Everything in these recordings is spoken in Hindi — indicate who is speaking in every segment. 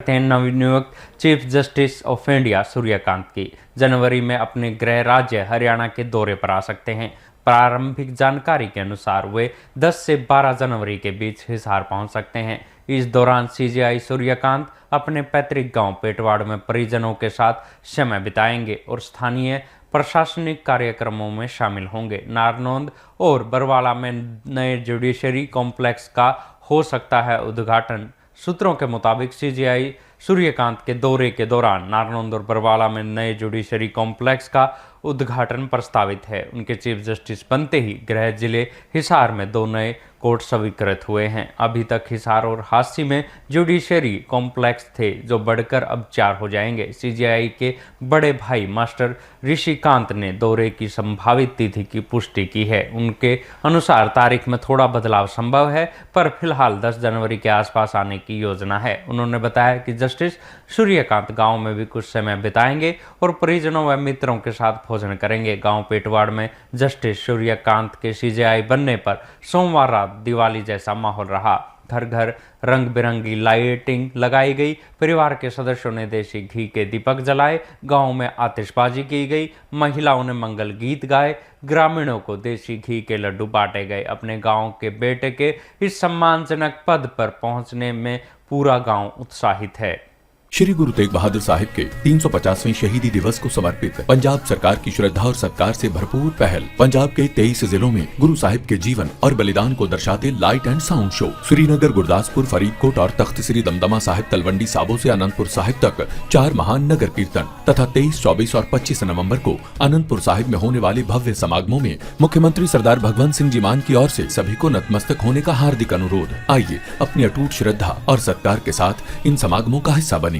Speaker 1: करते हैं नवनियुक्त chief justice of India Suryakant की। जनवरी में अपने गृह राज्य हरियाणा के दौरे पर आ सकते हैं। प्रारंभिक जानकारी के अनुसार वे 10 से 12 जनवरी के बीच हिसार पहुंच सकते हैं। इस दौरान सीजेआई सूर्यकांत अपने पैतृक गांव पेटवाड़ में परिजनों के साथ समय बिताएंगे और स्थानीय प्रशासनिक कार्यक्रमों में शामिल होंगे। नारनौंद और बरवाला में नए जुडिशरी कॉम्प्लेक्स का हो सकता है उद्घाटन। सूत्रों के मुताबिक सीजेआई सूर्यकांत के दौरे के दौरान नारनौंद और बरवाला में नए जुडिशरी कॉम्प्लेक्स का उद्घाटन प्रस्तावित है। उनके चीफ जस्टिस बनते ही गृह जिले हिसार में 2 नए कोर्ट स्वीकृत हुए हैं। अभी तक हिसार और हांसी में जुडिशरी कॉम्प्लेक्स थे, जो बढ़कर अब 4 हो जाएंगे। सीजेआई के बड़े भाई मास्टर ऋषिकांत ने दौरे की संभावित तिथि की पुष्टि की है। उनके अनुसार तारीख में थोड़ा बदलाव संभव है, पर फिलहाल 10 जनवरी के आसपास आने की योजना है। उन्होंने बताया कि जस्टिस सूर्यकांत गांव में भी कुछ समय बिताएंगे और परिजनों व मित्रों के साथ भोजन करेंगे। गांव पेटवाड़ में जस्टिस सूर्यकांत के सीजेआई बनने पर सोमवार रात दिवाली जैसा माहौल रहा। घर घर रंग बिरंगी लाइटिंग लगाई गई। परिवार के सदस्यों ने देसी घी के दीपक जलाए। गांव में आतिशबाजी की गई। महिलाओं ने मंगल गीत गाए। ग्रामीणों को देसी घी के लड्डू बांटे गए। अपने गांव के बेटे के इस सम्मानजनक पद पर पहुंचने में पूरा गांव उत्साहित है।
Speaker 2: श्री गुरु तेग बहादुर साहिब के 350वें शहीदी दिवस को समर्पित पंजाब सरकार की श्रद्धा और सत्कार से भरपूर पहल। पंजाब के 23 जिलों में गुरु साहिब के जीवन और बलिदान को दर्शाते light and sound show. Srinagar, Gurdaspur, Faridkot और तख्त श्री दमदमा साहिब, तलवंडी साबो से अनंतपुर साहिब तक 4 महान नगर कीर्तन तथा 23, 24 और 25 नवम्बर को अनंतपुर साहिब में होने वाले भव्य समागमों में मुख्यमंत्री सरदार भगवंत सिंह जी मान की ओर से सभी को नतमस्तक होने का हार्दिक अनुरोध। आइए अपनी अटूट श्रद्धा और सत्कार के साथ इन समागमों का हिस्सा बने।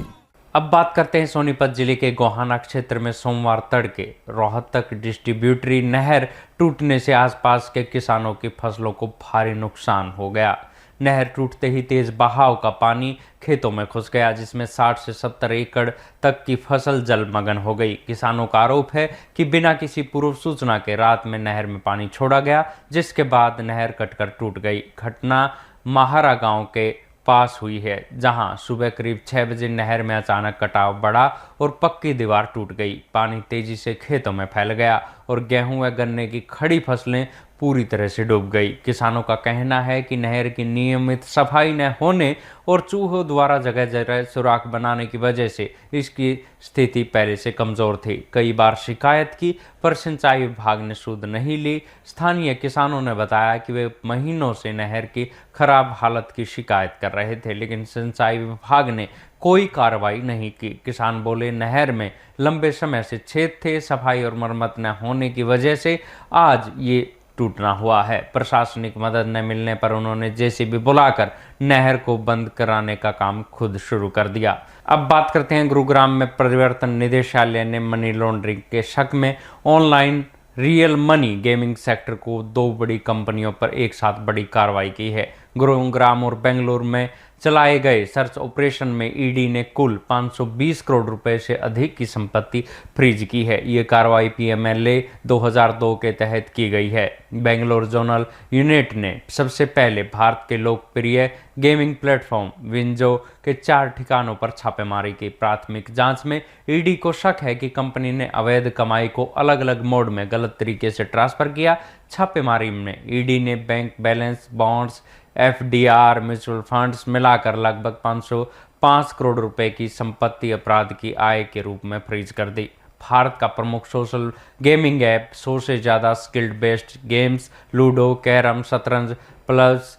Speaker 1: अब बात करते हैं सोनीपत जिले के गोहाना क्षेत्र में सोमवार तड़के रोहतक डिस्ट्रीब्यूटरी नहर टूटने से आसपास के किसानों की फसलों को भारी नुकसान हो गया। नहर टूटते ही तेज बहाव का पानी खेतों में घुस गया, जिसमें 60 से 70 एकड़ तक की फसल जलमग्न हो गई। किसानों का आरोप है कि बिना किसी पूर्व सूचना के रात में नहर में पानी छोड़ा गया, जिसके बाद नहर कटकर टूट गई। घटना महारा गांव के पास हुई है, जहां सुबह करीब 6 बजे नहर में अचानक कटाव बढ़ा और पक्की दीवार टूट गई। पानी तेजी से खेतों में फैल गया और गेहूं व गन्ने की खड़ी फसलें पूरी तरह से डूब गई। किसानों का कहना है कि नहर की नियमित सफाई न होने और चूहों द्वारा जगह जगह सुराख बनाने की वजह से इसकी स्थिति पहले से कमजोर थी। कई बार शिकायत की, पर सिंचाई विभाग ने सुध नहीं ली। स्थानीय किसानों ने बताया कि वे महीनों से नहर की खराब हालत की शिकायत कर रहे थे, लेकिन सिंचाई विभाग ने कोई कार्रवाई नहीं की। किसान बोले, नहर में लंबे समय से छेद थे, सफाई और मरम्मत न होने की वजह से आज ये टूटना हुआ है। प्रशासनिक मदद न मिलने पर उन्होंने जेसीबी बुलाकर नहर को बंद कराने का काम खुद शुरू कर दिया। अब बात करते हैं गुरुग्राम में प्रवर्तन निदेशालय ने मनी लॉन्ड्रिंग के शक में online real money gaming sector को 2 बड़ी कंपनियों पर एक साथ बड़ी कार्रवाई की है। गुरुग्राम और बेंगलुरु में चलाए गए सर्च ऑपरेशन में ईडी ने कुल 520 करोड़ रुपए से अधिक की संपत्ति फ्रीज की है। ये कार्रवाई पीएमएलए 2002 के तहत की गई है। बेंगलुरु जोनल यूनिट ने सबसे पहले भारत के लोकप्रिय गेमिंग प्लेटफॉर्म विंजो के 4 ठिकानों पर छापेमारी की। प्राथमिक जांच में ईडी को शक है कि कंपनी ने अवैध कमाई को अलग अलग मोड में गलत तरीके से ट्रांसफर किया। छापेमारी में ईडी ने bank balance, bonds, FDR, mutual funds मिलाकर लगभग 505 करोड़ रुपए की संपत्ति अपराध की आय के रूप में फ्रीज कर दी। भारत का प्रमुख सोशल गेमिंग ऐप 100 से ज़्यादा skilled based games, ludo, carrom, शतरंज प्लस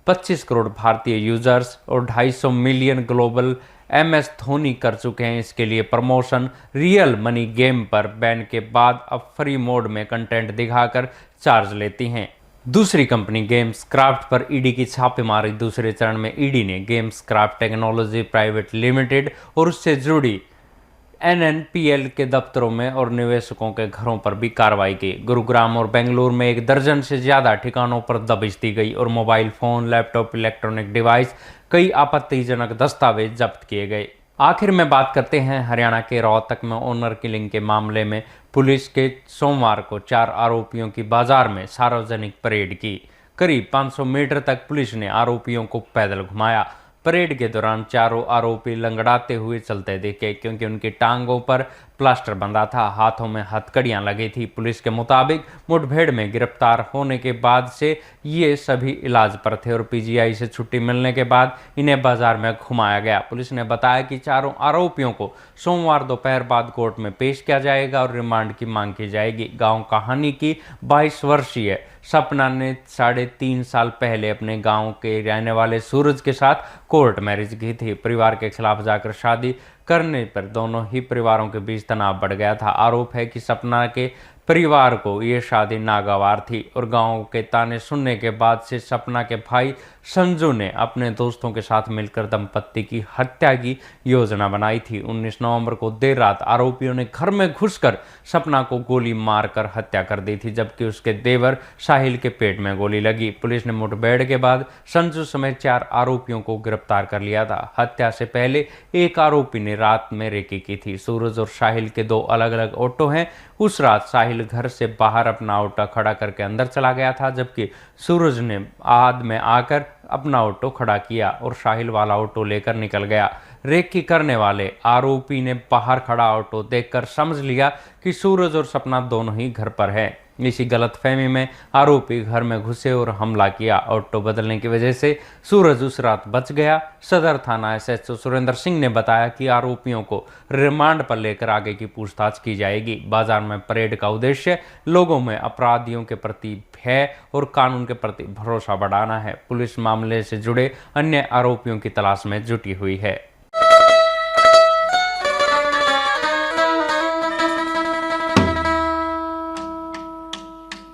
Speaker 1: 25 करोड़ भारतीय यूजर्स और 250 मिलियन ग्लोबल एमएस धोनी कर चुके हैं। इसके लिए प्रमोशन रियल मनी गेम पर बैन के बाद अब फ्री मोड में कंटेंट दिखाकर चार्ज लेती हैं। दूसरी कंपनी गेम्स क्राफ्ट पर ईडी की छापेमारी। दूसरे चरण में ईडी ने games craft technology private limited और उससे जुड़ी एनएनपीएल के दफ्तरों में और निवेशकों के घरों पर भी कार्रवाई की। गुरुग्राम और बेंगलुरु में 1 दर्जन से ज्यादा ठिकानों पर दबिश दी गई और mobile phone, laptop, electronic device, कई आपत्तिजनक दस्तावेज जब्त किए गए। आखिर में बात करते हैं हरियाणा के रोहतक में ऑनर किलिंग के मामले में पुलिस के सोमवार को 4 आरोपियों की बाजार में सार्वजनिक परेड की। करीब 500 मीटर तक पुलिस ने आरोपियों को पैदल घुमाया। परेड के दौरान चारों आरोपी लंगड़ाते हुए चलते दिखे, क्योंकि उनकी टांगों पर प्लास्टर बंधा था, हाथों में हथकड़ियां लगी थी। पुलिस के मुताबिक मुठभेड़ में गिरफ्तार होने के बाद से ये सभी इलाज पर थे और पीजीआई से छुट्टी मिलने के बाद इन्हें बाजार में घुमाया गया। पुलिस ने बताया कि चारों आरोपियों को सोमवार दोपहर बाद कोर्ट में पेश किया जाएगा और रिमांड की मांग की जाएगी। गांव कहानी की 22 वर्षीय सपना ने 3.5 साल पहले अपने गांव के रहने वाले सूरज के साथ कोर्ट मैरिज की थी। परिवार के खिलाफ जाकर शादी करने पर दोनों ही परिवारों के बीच तनाव बढ़ गया था। आरोप है कि सपना के परिवार को ये शादी नागवार थी और गांव के ताने सुनने के बाद से सपना के भाई संजू ने अपने दोस्तों के साथ मिलकर दंपत्ति की हत्या की योजना बनाई थी। 19 नवंबर को देर रात आरोपियों ने घर में घुसकर सपना को गोली मारकर हत्या कर दी थी, जबकि उसके देवर साहिल के पेट में गोली लगी। पुलिस ने मुठभेड़ के बाद संजू समेत 4 आरोपियों को गिरफ्तार कर लिया था। हत्या से पहले एक आरोपी ने रात में रेकी की थी। सूरज और साहिल के 2 अलग अलग ऑटो हैं। उस रात साहिल घर से बाहर अपना ऑटो खड़ा करके अंदर चला गया था, जबकि सूरज ने बाद में आकर अपना ऑटो खड़ा किया और साहिल वाला ऑटो लेकर निकल गया। रेकी करने वाले आरोपी ने बाहर खड़ा ऑटो देखकर समझ लिया कि सूरज और सपना दोनों ही घर पर है। इसी गलतफहमी में आरोपी घर में घुसे और हमला किया। ऑटो बदलने की वजह से सूरज उस रात बच गया। सदर थाना एसएचओ सुरेंद्र सिंह ने बताया कि आरोपियों को रिमांड पर लेकर आगे की पूछताछ की जाएगी। बाजार में परेड का उद्देश्य लोगों में अपराधियों के प्रति भय और कानून के प्रति भरोसा बढ़ाना है। पुलिस मामले से जुड़े अन्य आरोपियों की तलाश में जुटी हुई है।